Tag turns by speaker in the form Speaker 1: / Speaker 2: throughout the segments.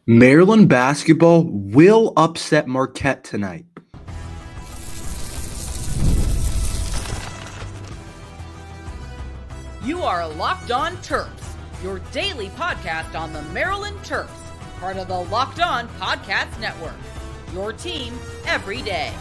Speaker 1: Maryland basketball will upset Marquette tonight.
Speaker 2: You are Locked On Terps, your daily podcast on the Maryland Terps, part of the Locked On Podcast Network. Your team every day.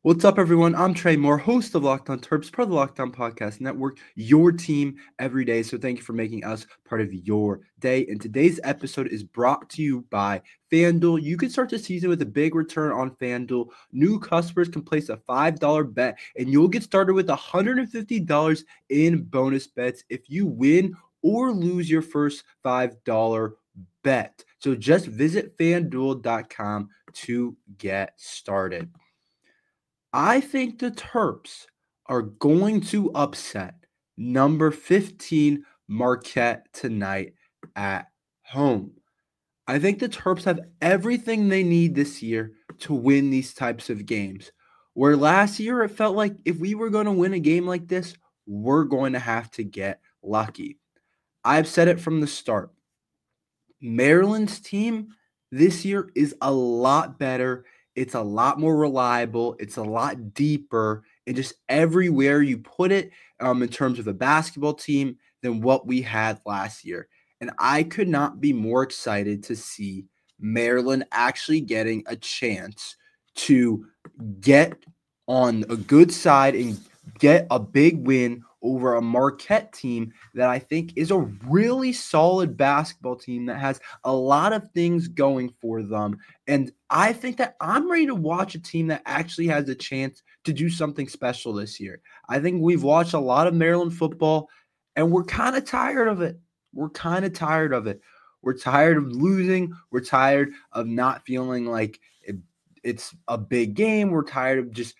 Speaker 1: What's up, everyone? I'm Tre Moore, host of Locked On Terps, part of the Locked On Podcast Network, your team every day. So thank you for making us part of your day. And today's episode is brought to you by FanDuel. You can start the season with a big return on FanDuel. New customers can place a $5 bet, and you'll get started with $150 in bonus bets if you win or lose your first $5 bet. So just visit FanDuel.com to get started. I think the Terps are going to upset number 15 Marquette tonight at home. I think the Terps have everything they need this year to win these types of games. Where last year it felt like if we were going to win a game like this, we're going to have to get lucky. I've said it from the start. Maryland's team this year is a lot better. It's a lot more reliable. It's a lot deeper and just everywhere you put it in terms of a basketball team than what we had last year. And I could not be more excited to see Maryland actually getting a chance to get on a good side and get a big win over a Marquette team that I think is a really solid basketball team that has a lot of things going for them. And I think that I'm ready to watch a team that actually has a chance to do something special this year. I think we've watched a lot of Maryland football, and we're kind of tired of it. We're tired of losing. We're tired of not feeling like it's a big game. We're tired of just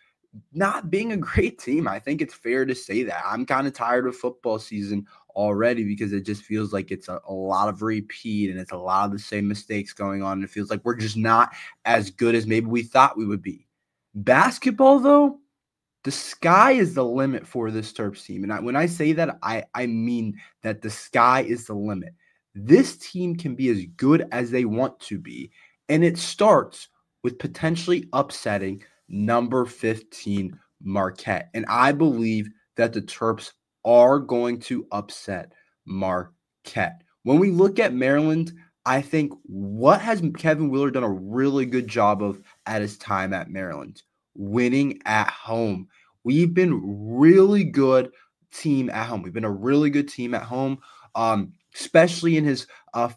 Speaker 1: not being a great team. I think it's fair to say that. I'm kind of tired of football season already because it just feels like it's a lot of repeat and it's a lot of the same mistakes going on. And it feels like we're just not as good as maybe we thought we would be. Basketball, though, the sky is the limit for this Terps team. And when I say that, I mean that the sky is the limit. This team can be as good as they want to be. And it starts with potentially upsetting number 15 Marquette. And I believe that the Terps are going to upset Marquette. When we look at Maryland, I think what has Kevin Wheeler done a really good job of at his time at Maryland? Winning at home. We've been really good team at home. We've been a really good team at home, especially in his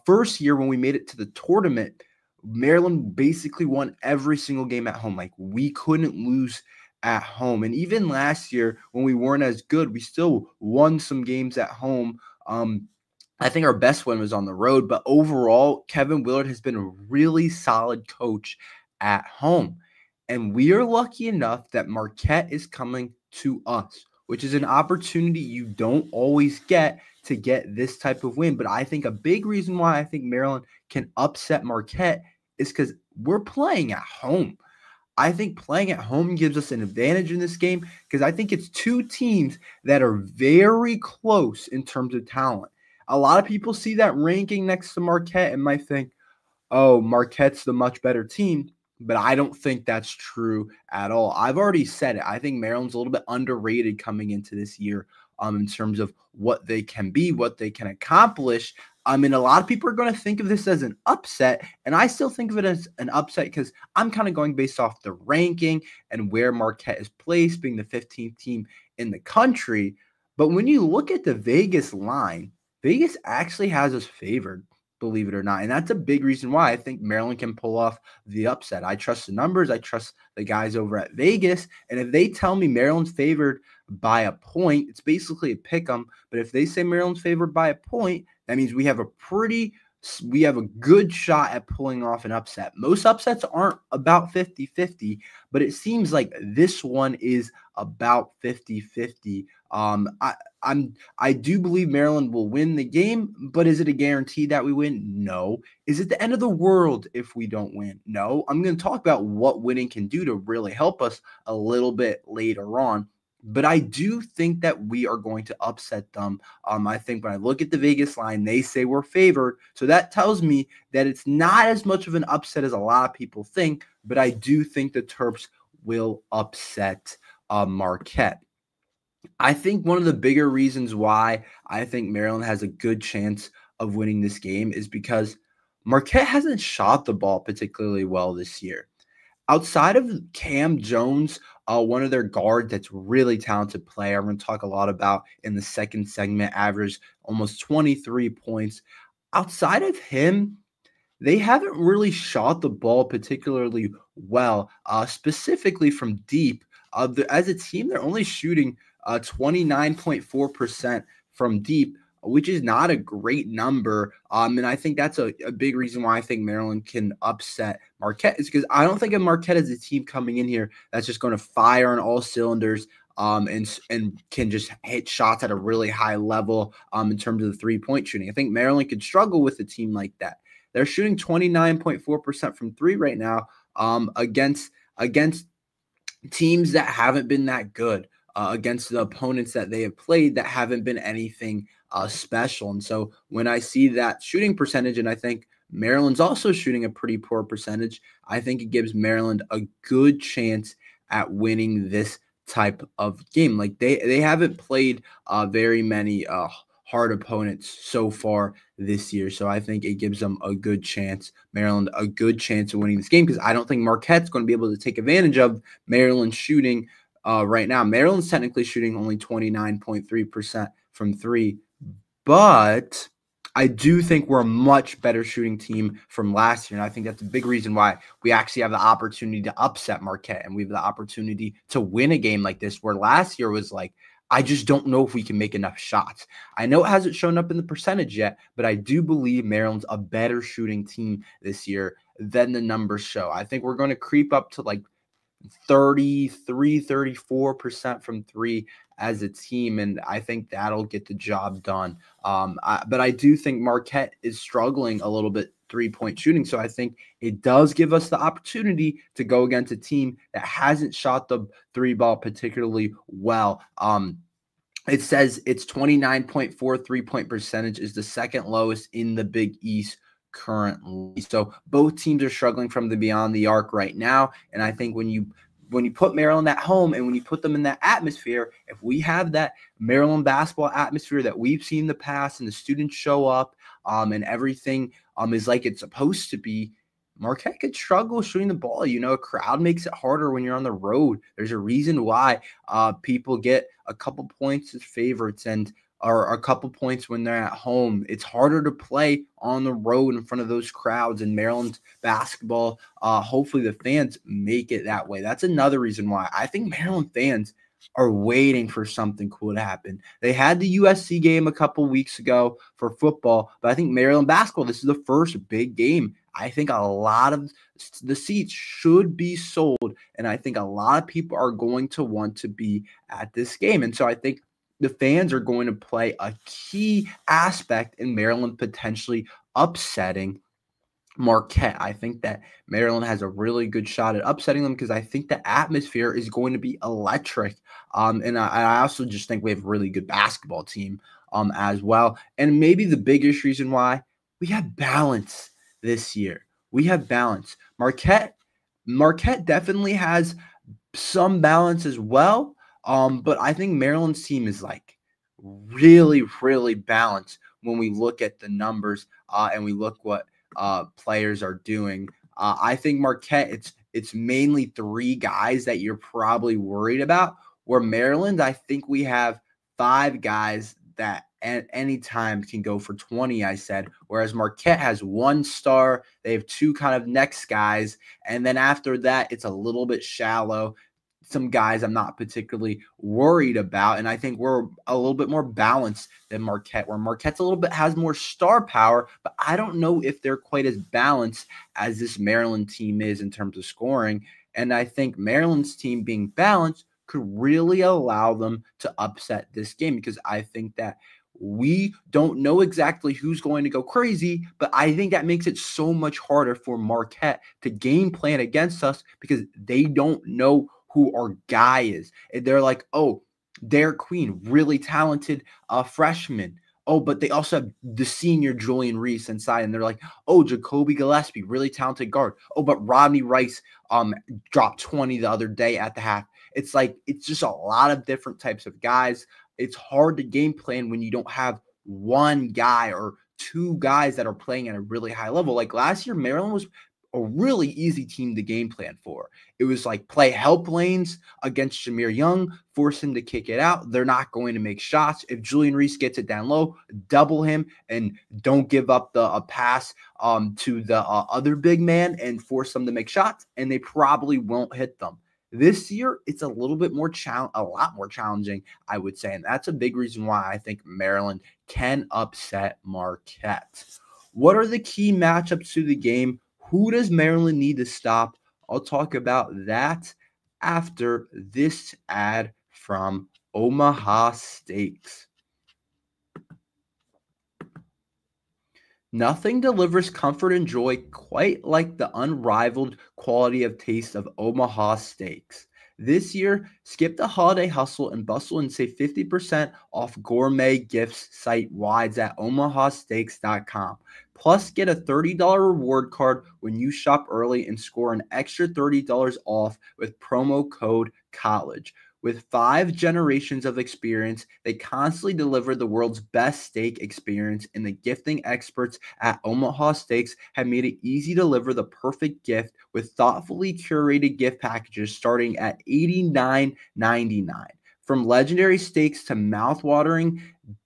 Speaker 1: first year when we made it to the tournament. Maryland basically won every single game at home. Like, we couldn't lose at home. And even last year when we weren't as good, we still won some games at home. I think our best win was on the road, but overall, Kevin Willard has been a really solid coach at home. And we are lucky enough that Marquette is coming to us, which is an opportunity you don't always get to get this type of win. But I think a big reason why I think Maryland can upset Marquette is because we're playing at home. I think playing at home gives us an advantage in this game because I think it's two teams that are very close in terms of talent. A lot of people see that ranking next to Marquette and might think, oh, Marquette's the much better team. But I don't think that's true at all. I've already said it. I think Maryland's a little bit underrated coming into this year in terms of what they can be, what they can accomplish. I mean, a lot of people are going to think of this as an upset, and I still think of it as an upset because I'm kind of going based off the ranking and where Marquette is placed, being the 15th team in the country. But when you look at the Vegas line, Vegas actually has us favored, believe it or not. And that's a big reason why I think Maryland can pull off the upset. I trust the numbers. I trust the guys over at Vegas. And if they tell me Maryland's favored by a point, it's basically a pick 'em. But if they say Maryland's favored by a point, that means we have a good shot at pulling off an upset. Most upsets aren't about 50-50, but it seems like this one is about 50-50. I do believe Maryland will win the game, but is it a guarantee that we win? No. Is it the end of the world if we don't win? No. I'm going to talk about what winning can do to really help us a little bit later on. But I do think that we are going to upset them. I think when I look at the Vegas line, they say we're favored. So that tells me that it's not as much of an upset as a lot of people think. But I do think the Terps will upset Marquette. I think one of the bigger reasons why I think Maryland has a good chance of winning this game is because Marquette hasn't shot the ball particularly well this year. Outside of Cam Jones, one of their guards that's really talented player, I'm going to talk a lot about in the second segment, averaged almost 23 points. Outside of him, they haven't really shot the ball particularly well, specifically from deep. As a team, they're only shooting 29.4% from deep, which is not a great number. And I think that's a big reason why I think Maryland can upset Marquette, is because I don't think of Marquette as a team coming in here that's just going to fire on all cylinders and can just hit shots at a really high level in terms of the three-point shooting. I think Maryland could struggle with a team like that. They're shooting 29.4% from three right now against teams that haven't been that good, against the opponents that they have played that haven't been anything special. And so when I see that shooting percentage, and I think Maryland's also shooting a pretty poor percentage, I think it gives Maryland a good chance at winning this type of game. Like they haven't played very many hard opponents so far this year. So I think it gives them a good chance, Maryland, a good chance of winning this game, because I don't think Marquette's going to be able to take advantage of Maryland shooting right now. Maryland's technically shooting only 29.3% from three, but I do think we're a much better shooting team from last year. And I think that's a big reason why we actually have the opportunity to upset Marquette, and we have the opportunity to win a game like this, where last year was like, I just don't know if we can make enough shots. I know it hasn't shown up in the percentage yet, but I do believe Maryland's a better shooting team this year than the numbers show. I think we're going to creep up to like 33, 34% from three as a team, and I think that'll get the job done. But I do think Marquette is struggling a little bit three-point shooting, so I think it does give us the opportunity to go against a team that hasn't shot the three ball particularly well. It says it's 29.4 three-point percentage is the second lowest in the Big East currently. So both teams are struggling from the beyond the arc right now, and I think when you put Maryland at home and when you put them in that atmosphere, if we have that Maryland basketball atmosphere that we've seen in the past, and the students show up and everything is like it's supposed to be, Marquette could struggle shooting the ball. You know, a crowd makes it harder when you're on the road. There's a reason why people get a couple points as favorites or a couple points when they're at home. It's harder to play on the road in front of those crowds. In Maryland basketball, hopefully the fans make it that way. That's another reason why I think Maryland fans are waiting for something cool to happen. They had the USC game a couple weeks ago for football, but I think Maryland basketball, this is the first big game. I think a lot of the seats should be sold, and I think a lot of people are going to want to be at this game. And so I think the fans are going to play a key aspect in Maryland potentially upsetting Marquette. I think that Maryland has a really good shot at upsetting them because I think the atmosphere is going to be electric. And I also just think we have a really good basketball team as well. And maybe the biggest reason why, we have balance this year. We have balance. Marquette definitely has some balance as well. But I think Maryland's team is like really, really balanced when we look at the numbers and we look what players are doing. I think Marquette, it's mainly three guys that you're probably worried about, where Maryland, I think we have five guys that at any time can go for 20, I said, whereas Marquette has one star. They have two kind of next guys, and then after that, it's a little bit shallow. Some guys I'm not particularly worried about, and I think we're a little bit more balanced than Marquette, where Marquette's a little bit has more star power, but I don't know if they're quite as balanced as this Maryland team is in terms of scoring. And I think Maryland's team being balanced could really allow them to upset this game, because I think that we don't know exactly who's going to go crazy, but I think that makes it so much harder for Marquette to game plan against us, because they don't know who our guy is. And they're like, oh, Derek Queen, really talented freshman. Oh, but they also have the senior Julian Reese inside, and they're like, oh, Jacoby Gillespie, really talented guard. Oh, but Rodney Rice dropped 20 the other day at the half. It's like, it's just a lot of different types of guys. It's hard to game plan when you don't have one guy or two guys that are playing at a really high level. Like last year, Maryland was a really easy team to game plan for. It was like play help lanes against Jameer Young, force him to kick it out. They're not going to make shots. If Julian Reese gets it down low, double him and don't give up a pass to the other big man and force them to make shots, and they probably won't hit them. This year, it's a little bit more a lot more challenging, I would say, and that's a big reason why I think Maryland can upset Marquette. What are the key matchups to the game? Who does Maryland need to stop? I'll talk about that after this ad from Omaha Steaks. Nothing delivers comfort and joy quite like the unrivaled quality of taste of Omaha Steaks. This year, skip the holiday hustle and bustle and save 50% off gourmet gifts site-wide at omahasteaks.com. Plus, get a $30 reward card when you shop early and score an extra $30 off with promo code COLLEGE. With 5 generations of experience, they constantly deliver the world's best steak experience, and the gifting experts at Omaha Steaks have made it easy to deliver the perfect gift with thoughtfully curated gift packages starting at $89.99. From legendary steaks to mouth-watering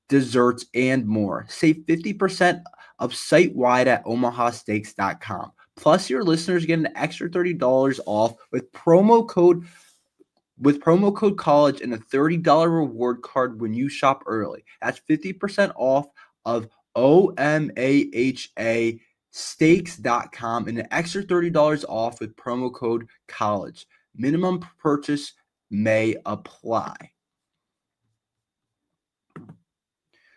Speaker 1: desserts and more. Save 50% of site-wide at omahasteaks.com. Plus, your listeners get an extra $30 off with promo code COLLEGE and a $30 reward card when you shop early. That's 50% off of OMAHA steaks.com and an extra $30 off with promo code COLLEGE. Minimum purchase may apply.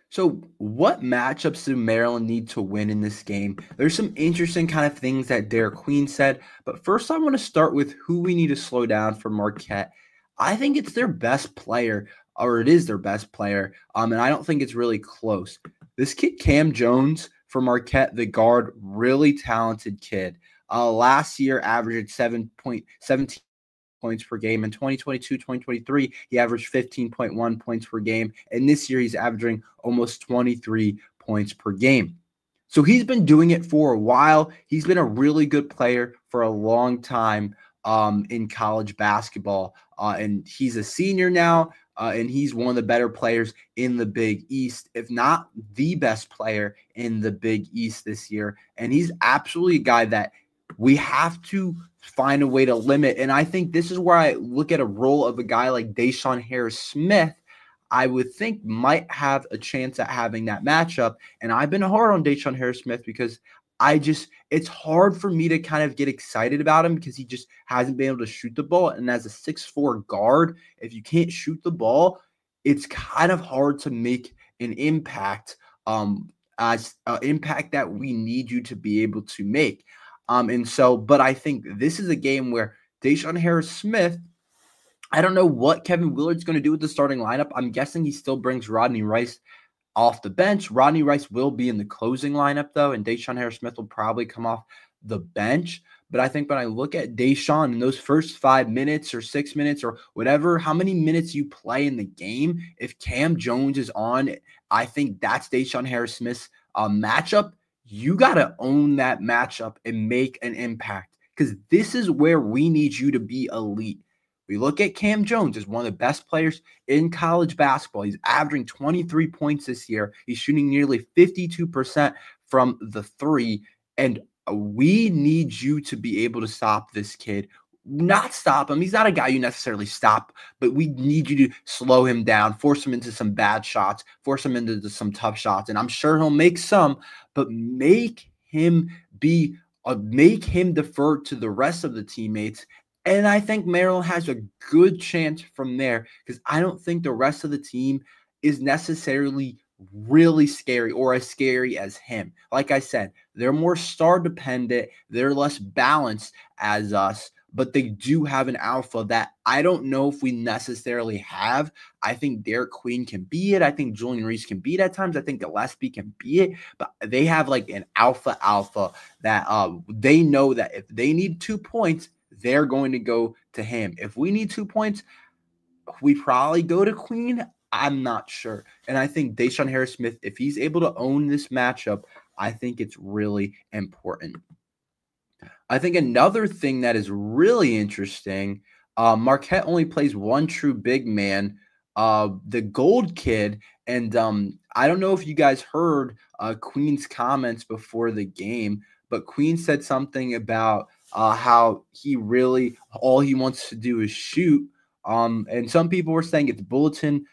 Speaker 1: So what matchups do Maryland need to win in this game? There's some interesting kind of things that Derek Queen said, but first I want to start with who we need to slow down for Marquette. I think it's their best player, or it is their best player, and I don't think it's really close. This kid, Cam Jones for Marquette, the guard, really talented kid. Last year averaged 7.17 points per game. In 2022-2023, he averaged 15.1 points per game, and this year he's averaging almost 23 points per game. So he's been doing it for a while. He's been a really good player for a long time in college basketball, and he's a senior now, and he's one of the better players in the Big East, if not the best player in the Big East this year. And he's absolutely a guy that we have to find a way to limit. And I think this is where I look at a role of a guy like Deshaun Harris-Smith, I would think might have a chance at having that matchup. And I've been hard on Deshaun Harris-Smith because it's hard for me to kind of get excited about him because he just hasn't been able to shoot the ball. And as a 6'4" guard, if you can't shoot the ball, it's kind of hard to make an impact impact that we need you to be able to make. But I think this is a game where Deshaun Harris-Smith, I don't know what Kevin Willard's going to do with the starting lineup. I'm guessing he still brings Rodney Rice off the bench. Rodney Rice will be in the closing lineup, though, and Deshaun Harris-Smith will probably come off the bench. But I think when I look at Deshaun in those first 5 minutes or 6 minutes or whatever, how many minutes you play in the game, if Cam Jones is on, I think that's Deshaun Harris-Smith's matchup. You got to own that matchup and make an impact because this is where we need you to be elite. We look at Cam Jones as one of the best players in college basketball. He's averaging 23 points this year. He's shooting nearly 52% from the three. And we need you to be able to stop this kid. Not stop him. He's not a guy you necessarily stop, but we need you to slow him down, force him into some bad shots, force him into some tough shots. And I'm sure he'll make some, but make him defer to the rest of the teammates. And I think Maryland has a good chance from there because I don't think the rest of the team is necessarily really scary or as scary as him. Like I said, they're more star dependent. They're less balanced as us. but they do have an alpha that I don't know if we necessarily have. I think Derek Queen can be it. I think Julian Reese can be it at times. I think Gillespie can be it, but they have like an alpha that they know that if they need 2 points, they're going to go to him. If we need 2 points, we probably go to Queen. I'm not sure. And I think Deshaun Harris-Smith, if he's able to own this matchup, I think it's really important. I think another thing that is really interesting, Marquette only plays one true big man, the Gold Kid. And I don't know if you guys heard Queen's comments before the game, but Queen said something about how he really, all he wants to do is shoot. And some people were saying it's bulletin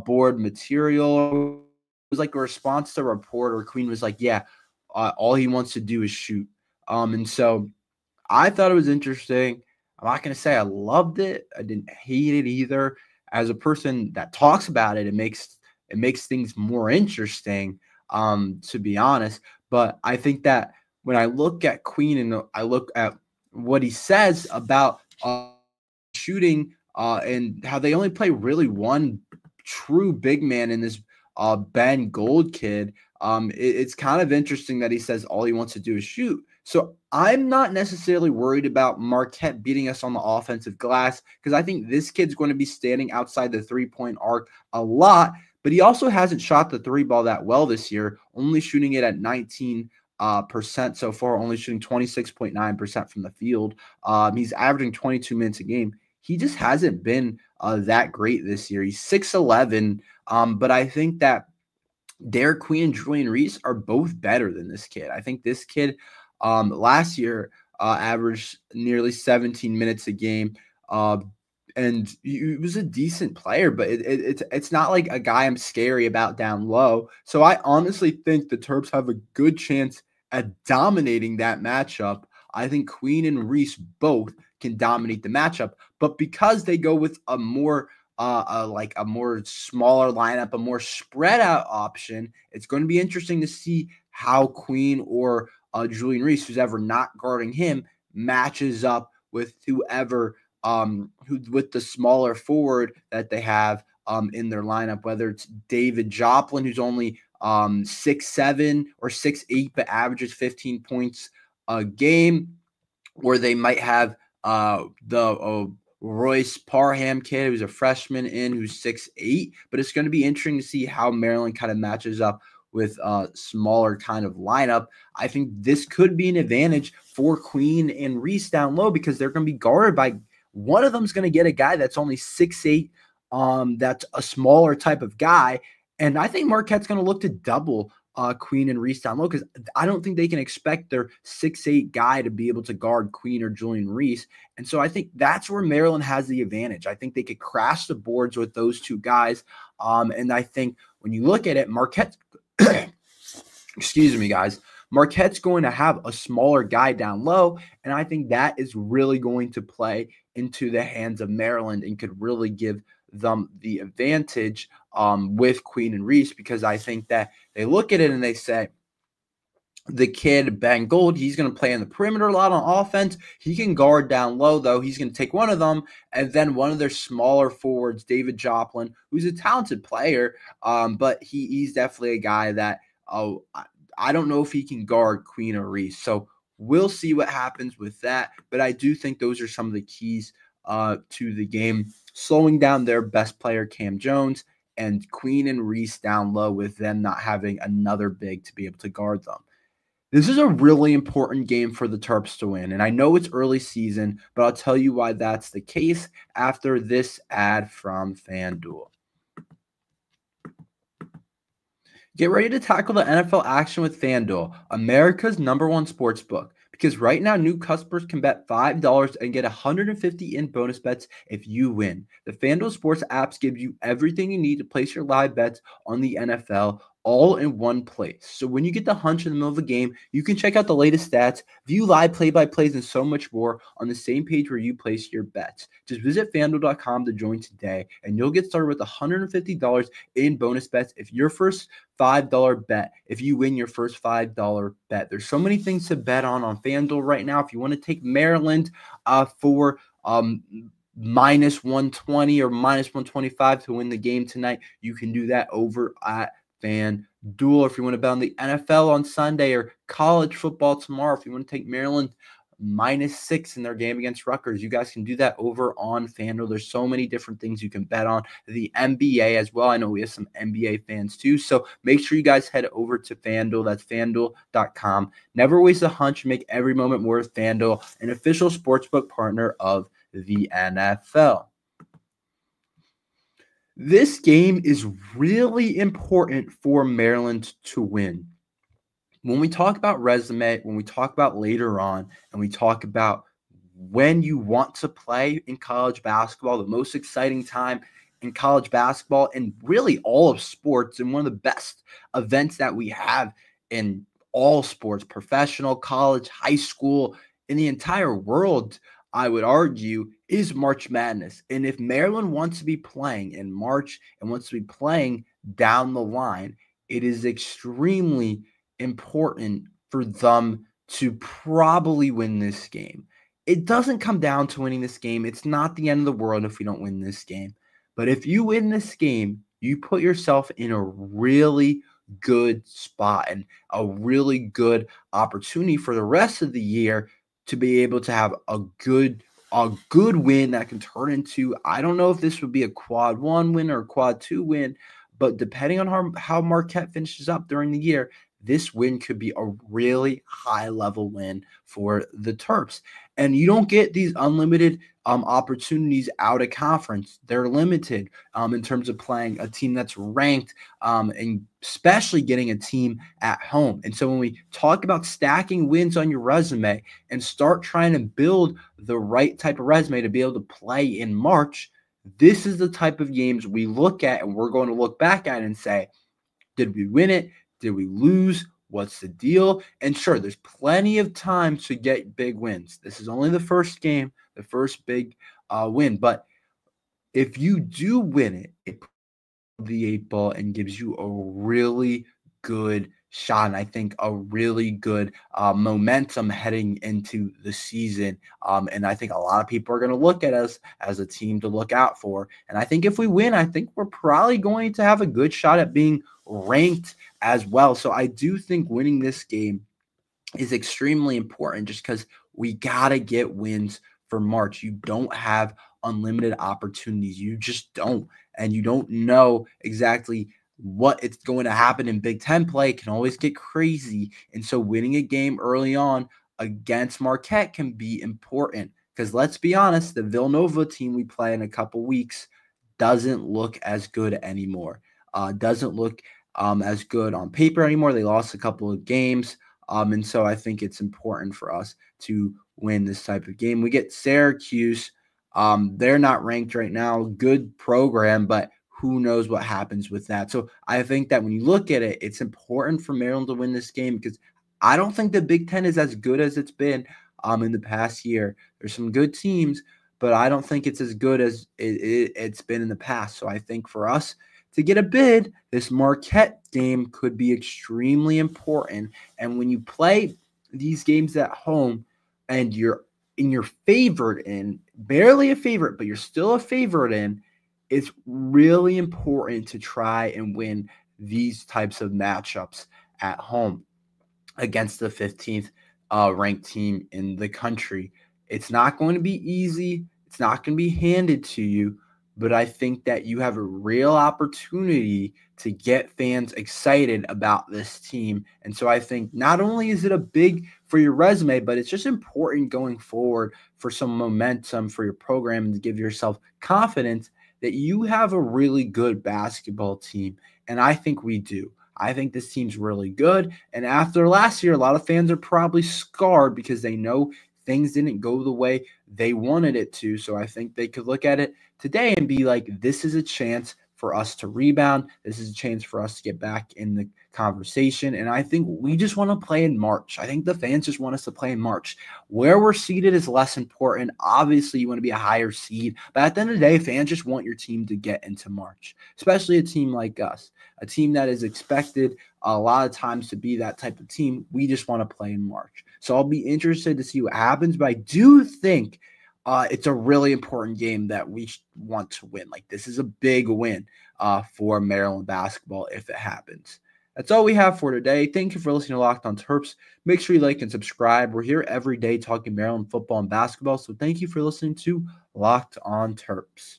Speaker 1: board material. It was like a response to a reporter. Queen was like, yeah, all he wants to do is shoot. And so I thought it was interesting. I'm not going to say I loved it. I didn't hate it either. As a person that talks about it, it makes things more interesting, to be honest. But I think that when I look at Queen and I look at what he says about shooting and how they only play really one true big man in this Ben Gold Kid, it's kind of interesting that he says all he wants to do is shoot. So I'm not necessarily worried about Marquette beating us on the offensive glass because I think this kid's going to be standing outside the three-point arc a lot, but he also hasn't shot the three ball that well this year, only shooting it at 19% so far, only shooting 26.9% from the field. He's averaging 22 minutes a game. He just hasn't been that great this year. He's 6'11", but I think that Derek Queen and Julian Reese are both better than this kid. I think this kid last year averaged nearly 17 minutes a game, and he was a decent player, but it's not like a guy I'm scary about down low. So I honestly think the Terps have a good chance at dominating that matchup. I think Queen and Reese both can dominate the matchup, but because they go with a more like a more smaller lineup, a more spread out option, it's going to be interesting to see how Queen or Julian Reese, who's ever not guarding him, matches up with whoever with the smaller forward that they have in their lineup, whether it's David Joplin, who's only 6'7" or 6'8", but averages 15 points a game, or they might have the Royce Parham kid, who's a freshman who's 6'8", but it's going to be interesting to see how Maryland kind of matches up with a smaller kind of lineup. I think this could be an advantage for Queen and Reese down low because they're going to be guarded by one of them's going to get a guy that's only 6'8", that's a smaller type of guy. And I think Marquette's going to look to double Queen and Reese down low because I don't think they can expect their 6'8" guy to be able to guard Queen or Julian Reese. And so I think that's where Maryland has the advantage. I think they could crash the boards with those two guys. And I think when you look at it, Marquette, excuse me, guys, Marquette's going to have a smaller guy down low. And I think that is really going to play into the hands of Maryland and could really give them the advantage with Queen and Reese, because I think that they look at it and they say, the kid, Ben Gold, he's going to play in the perimeter a lot on offense. He can guard down low, though. He's going to take one of them, and then one of their smaller forwards, David Joplin, who's a talented player, but he's definitely a guy that, I don't know if he can guard Queen or Reese. So we'll see what happens with that, but I do think those are some of the keys to the game, slowing down their best player, Cam Jones, and Queen and Reese down low with them not having another big to be able to guard them. This is a really important game for the Terps to win, and I know it's early season, but I'll tell you why that's the case after this ad from FanDuel. Get ready to tackle the NFL action with FanDuel, America's #1 sports book. Because right now, new customers can bet $5 and get $150 in bonus bets if you win. The FanDuel Sports apps give you everything you need to place your live bets on the NFL all in one place. So when you get the hunch in the middle of the game, you can check out the latest stats, view live play-by-plays, and so much more on the same page where you place your bets. Just visit FanDuel.com to join today, and you'll get started with $150 in bonus bets if your first $5 bet, if you win your first $5 bet. There's so many things to bet on FanDuel right now. If you want to take Maryland for minus 120 or minus 125 to win the game tonight, you can do that over at FanDuel. If you want to bet on the NFL on Sunday or college football tomorrow, if you want to take Maryland -6 in their game against Rutgers, you guys can do that over on FanDuel. There's so many different things you can bet on. The NBA as well. I know we have some NBA fans too, so make sure you guys head over to FanDuel. That's FanDuel.com. Never waste a hunch. Make every moment worth. FanDuel, an official sportsbook partner of the NFL. This game is really important for Maryland to win. When we talk about resume, when we talk about later on, and we talk about when you want to play in college basketball, the most exciting time in college basketball and really all of sports, and one of the best events that we have in all sports, professional, college, high school, in the entire world, I would argue, is March Madness. And if Maryland wants to be playing in March and wants to be playing down the line, it is extremely important for them to probably win this game. It doesn't come down to winning this game. It's not the end of the world if we don't win this game. But if you win this game, you put yourself in a really good spot and a really good opportunity for the rest of the year to be able to have a good win that can turn into, I don't know if this would be a quad 1 win or a quad 2 win, but depending on how Marquette finishes up during the year, this win could be a really high-level win for the Terps. And you don't get these unlimited opportunities out of conference. They're limited in terms of playing a team that's ranked and especially getting a team at home. And so when we talk about stacking wins on your resume and start trying to build the right type of resume to be able to play in March, this is the type of games we look at and we're going to look back at and say, did we win it? Did we lose? What's the deal? And sure, there's plenty of time to get big wins. This is only the first game, the first big win. But if you do win it, it puts the 8 ball and gives you a really good shot, and I think a really good momentum heading into the season. And I think a lot of people are going to look at us as a team to look out for. And I think if we win, I think we're probably going to have a good shot at being ranked as well. So I do think winning this game is extremely important just because we got to get wins for March. You don't have unlimited opportunities. You just don't. And you don't know exactly what it's going to happen in Big Ten play. It can always get crazy. And so winning a game early on against Marquette can be important because let's be honest, the Villanova team we play in a couple weeks doesn't look as good anymore. Doesn't look as good on paper anymore. They lost a couple of games. And so I think it's important for us to win this type of game. We get Syracuse. They're not ranked right now. Good program, but who knows what happens with that. So I think that when you look at it, it's important for Maryland to win this game because I don't think the Big Ten is as good as it's been in the past year. There's some good teams, but I don't think it's as good as it's been in the past. So I think for us to get a bid, this Marquette game could be extremely important. And when you play these games at home and you're favored in, barely a favorite, but you're still a favorite in, it's really important to try and win these types of matchups at home against the 15th ranked team in the country. It's not going to be easy. It's not going to be handed to you, but I think that you have a real opportunity to get fans excited about this team. And so I think not only is it a big for your resume, but it's just important going forward for some momentum for your program and to give yourself confidence that you have a really good basketball team. And I think we do. I think this team's really good. And after last year, a lot of fans are probably scarred because they know things didn't go the way they wanted it to. So I think they could look at it today and be like, this is a chance for us to rebound. This is a chance for us to get back in the conversation. And I think we just want to play in March. I think the fans just want us to play in March. Where we're seated is less important. Obviously, you want to be a higher seed. But at the end of the day, fans just want your team to get into March, especially a team like us, a team that is expected a lot of times to be that type of team. We just want to play in March. So I'll be interested to see what happens. But I do think it's a really important game that we want to win. Like, this is a big win for Maryland basketball if it happens. That's all we have for today. Thank you for listening to Locked on Terps. Make sure you like and subscribe. We're here every day talking Maryland football and basketball. So thank you for listening to Locked on Terps.